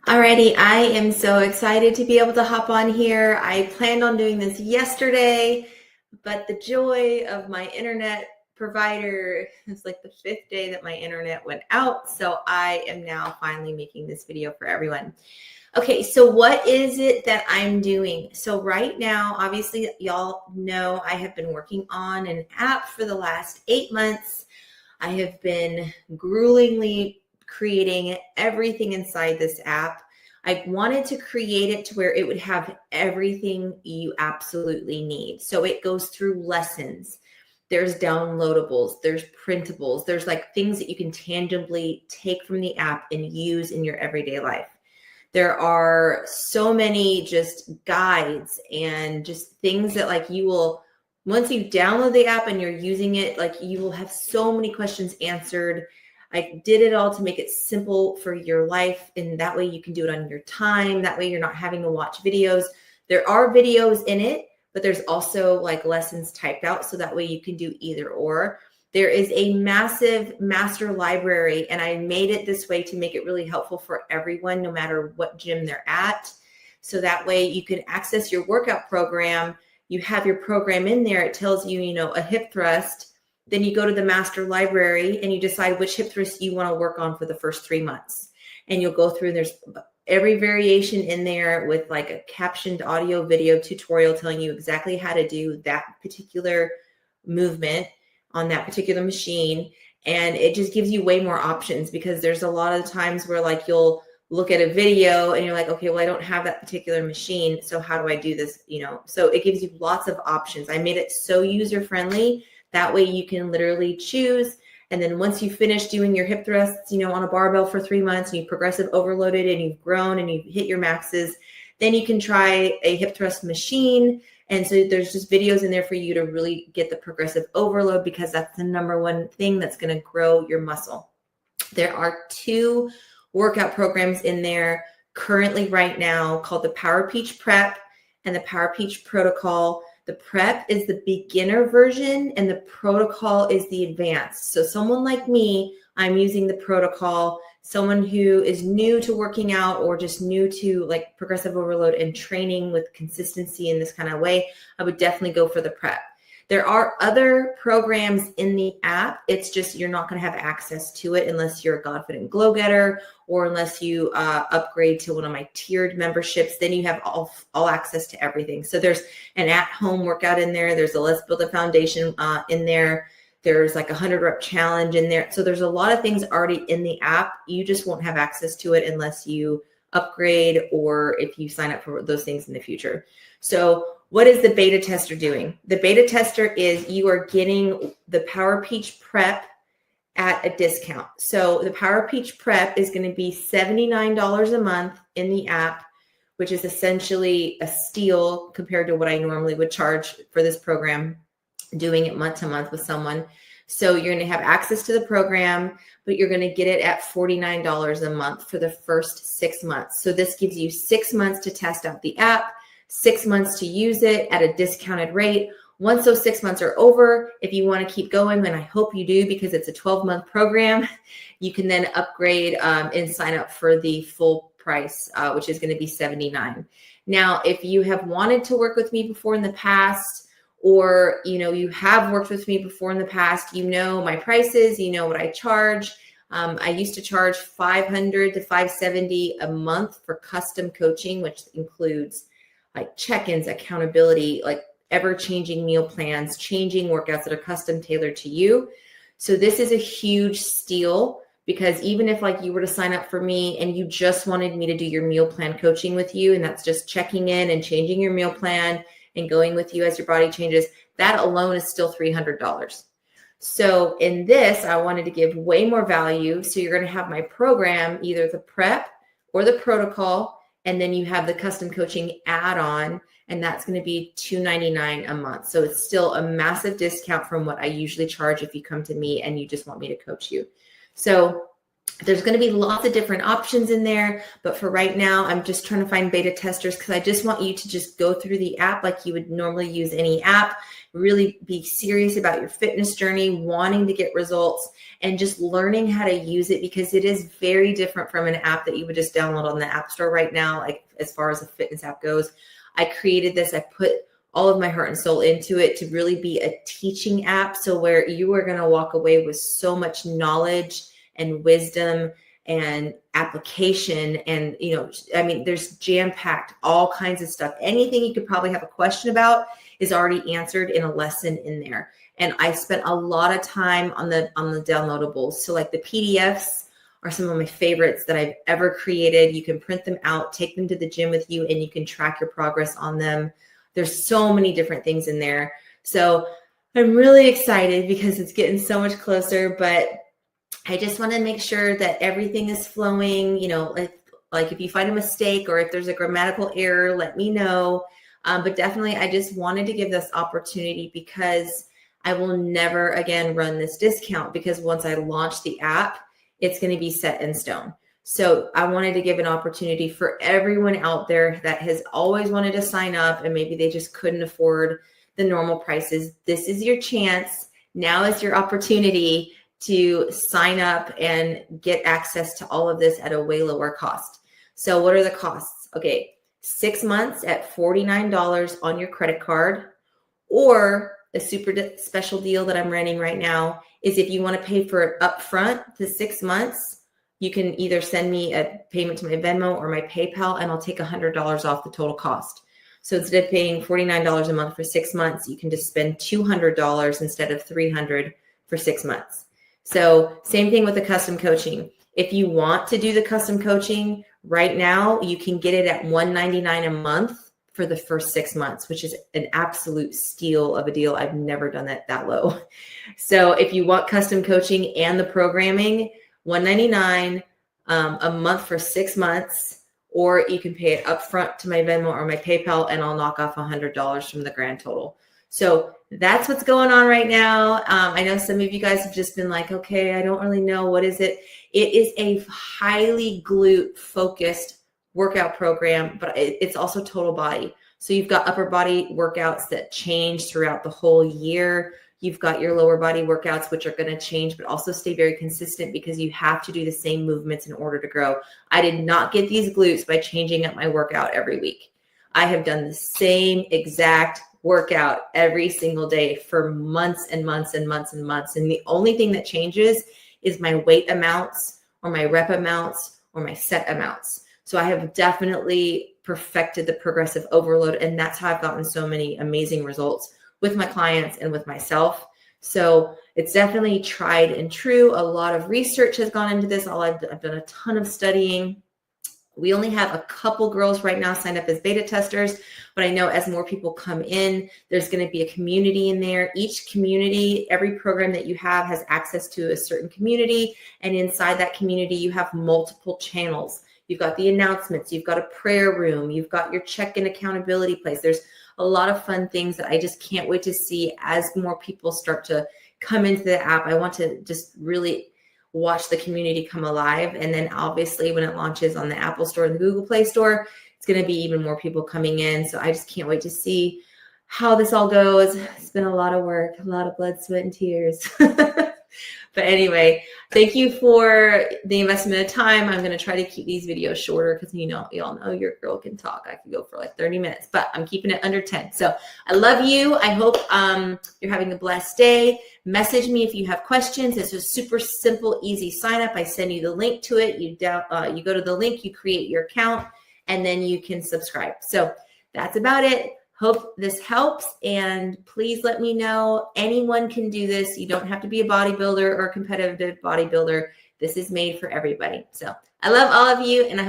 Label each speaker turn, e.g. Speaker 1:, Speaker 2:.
Speaker 1: Alrighty, I am so excited to be able to hop on here. I planned on doing this yesterday, but the joy of my internet provider, it's like the fifth day that my internet went out. So I am now finally making this video for everyone. Okay, so what is it that I'm doing? So right now, obviously, y'all know I have been working on an app for the last 8 months. I have been gruelingly creating everything inside this app. I wanted to create it to where it would have everything you absolutely need. So it goes through lessons. There's downloadables, there's printables, there's like things that you can tangibly take from the app and use in your everyday life. There are so many just guides and just things that like you will, once you download the app and you're using it, like you will have so many questions answered. I did it all to make it simple for your life. And that way you can do it on your time. That way you're not having to watch videos. There are videos in it, but there's also like lessons typed out. So that way you can do either or. There is a massive master library, and I made it this way to make it really helpful for everyone, no matter what gym they're at. So that way you can access your workout program. You have your program in there. It tells you, a hip thrust. Then you go to the master library and you decide which hip thrust you want to work on for the first 3 months. And you'll go through and there's every variation in there with like a captioned audio video tutorial telling you exactly how to do that particular movement on that particular machine. And it just gives you way more options, because there's a lot of times where like you'll look at a video and you're like, okay, well, I don't have that particular machine. So how do I do this? So it gives you lots of options. I made it so user-friendly. That way you can literally choose. And then once you finish doing your hip thrusts, on a barbell for 3 months, and you've progressive overloaded and you've grown and you've hit your maxes, then you can try a hip thrust machine. And so there's just videos in there for you to really get the progressive overload, because that's the number one thing that's going to grow your muscle. There are 2 workout programs in there currently right now called the Power Peach Prep and the Power Peach Protocol. The prep is the beginner version and the protocol is the advanced. So someone like me, I'm using the protocol. Someone who is new to working out or just new to like progressive overload and training with consistency in this kind of way, I would definitely go for the prep. There are other programs in the app. It's just you're not going to have access to it unless you're a Godfident Glow Getter, or unless you upgrade to one of my tiered memberships. Then you have all access to everything. So there's an at-home workout in there. There's a Let's Build a Foundation in there. There's like a 100-rep challenge in there. So there's a lot of things already in the app. You just won't have access to it unless you upgrade or if you sign up for those things in the future. So what is the beta tester doing? The beta tester is you are getting the Power Peach Prep at a discount. So the Power Peach Prep is going to be $79 a month in the app, which is essentially a steal compared to what I normally would charge for this program, doing it month to month with someone. So you're going to have access to the program, but you're going to get it at $49 a month for the first 6 months. So this gives you 6 months to test out the app, 6 months to use it at a discounted rate. Once those 6 months are over, if you want to keep going, and I hope you do because it's a 12-month program, you can then upgrade and sign up for the full price, which is going to be $79. Now, if you have wanted to work with me before in the past, or you have worked with me before in the past, my prices, what I charge. I used to charge $500 to $570 a month for custom coaching, which includes like check-ins, accountability, like ever-changing meal plans, changing workouts that are custom tailored to you. So this is a huge steal, because even if like you were to sign up for me and you just wanted me to do your meal plan coaching with you, and that's just checking in and changing your meal plan and going with you as your body changes, that alone is still $300. So in this, I wanted to give way more value. So you're going to have my program, either the prep or the protocol, and then you have the custom coaching add-on, and that's going to be $299 a month. So it's still a massive discount from what I usually charge if you come to me and you just want me to coach you. So There's going to be lots of different options in there, but for right now, I'm just trying to find beta testers because I just want you to just go through the app like you would normally use any app, really be serious about your fitness journey, wanting to get results, and just learning how to use it because it is very different from an app that you would just download on the App Store right now, like as far as a fitness app goes. I created this, I put all of my heart and soul into it to really be a teaching app. So where you are going to walk away with so much knowledge and wisdom and application. And, I mean, there's jam-packed all kinds of stuff. Anything you could probably have a question about is already answered in a lesson in there. And I spent a lot of time on the downloadables. So like the PDFs are some of my favorites that I've ever created. You can print them out, take them to the gym with you, and you can track your progress on them. There's so many different things in there. So I'm really excited because it's getting so much closer, but I just want to make sure that everything is flowing, like if you find a mistake or if there's a grammatical error, let me know. But definitely, I just wanted to give this opportunity because I will never again run this discount because once I launch the app, it's going to be set in stone. So I wanted to give an opportunity for everyone out there that has always wanted to sign up and maybe they just couldn't afford the normal prices. This is your chance. Now is your opportunity to sign up and get access to all of this at a way lower cost. So what are the costs? Okay, 6 months at $49 on your credit card, or a super special deal that I'm running right now is if you want to pay for it upfront the 6 months, you can either send me a payment to my Venmo or my PayPal, and I'll take $100 off the total cost. So instead of paying $49 a month for 6 months, you can just spend $200 instead of $300 for 6 months. So same thing with the custom coaching. If you want to do the custom coaching right now, you can get it at $199 a month for the first 6 months, which is an absolute steal of a deal. I've never done that low. So if you want custom coaching and the programming, $199 a month for 6 months, or you can pay it upfront to my Venmo or my PayPal, and I'll knock off $100 from the grand total. So that's what's going on right now. I know some of you guys have just been like, okay, I don't really know. What is it? It is a highly glute-focused workout program, but it's also total body. So you've got upper body workouts that change throughout the whole year. You've got your lower body workouts, which are going to change, but also stay very consistent because you have to do the same movements in order to grow. I did not get these glutes by changing up my workout every week. I have done the same exact workout every single day for months and months and months and months. And the only thing that changes is my weight amounts or my rep amounts or my set amounts. So I have definitely perfected the progressive overload. And that's how I've gotten so many amazing results with my clients and with myself. So it's definitely tried and true. A lot of research has gone into this. I've done a ton of studying. We only have a couple girls right now signed up as beta testers, but I know as more people come in, there's going to be a community in there. Each community, every program that you have has access to a certain community. And inside that community, you have multiple channels. You've got the announcements, you've got a prayer room, you've got your check-in accountability place. There's a lot of fun things that I just can't wait to see as more people start to come into the app. I want to just really watch the community come alive. And then obviously when it launches on the Apple Store and the Google Play Store, it's going to be even more people coming in. So I just can't wait to see how this all goes. It's been a lot of work, a lot of blood, sweat, and tears. But anyway, thank you for the investment of time. I'm going to try to keep these videos shorter because, you all know your girl can talk. I can go for like 30 minutes, but I'm keeping it under 10. So I love you. I hope you're having a blessed day. Message me if you have questions. It's a super simple, easy sign up. I send you the link to it. You go to the link, you create your account, and then you can subscribe. So that's about it. Hope this helps, and please let me know. Anyone can do this. You don't have to be a bodybuilder or competitive bodybuilder. This is made for everybody. So I love all of you, and I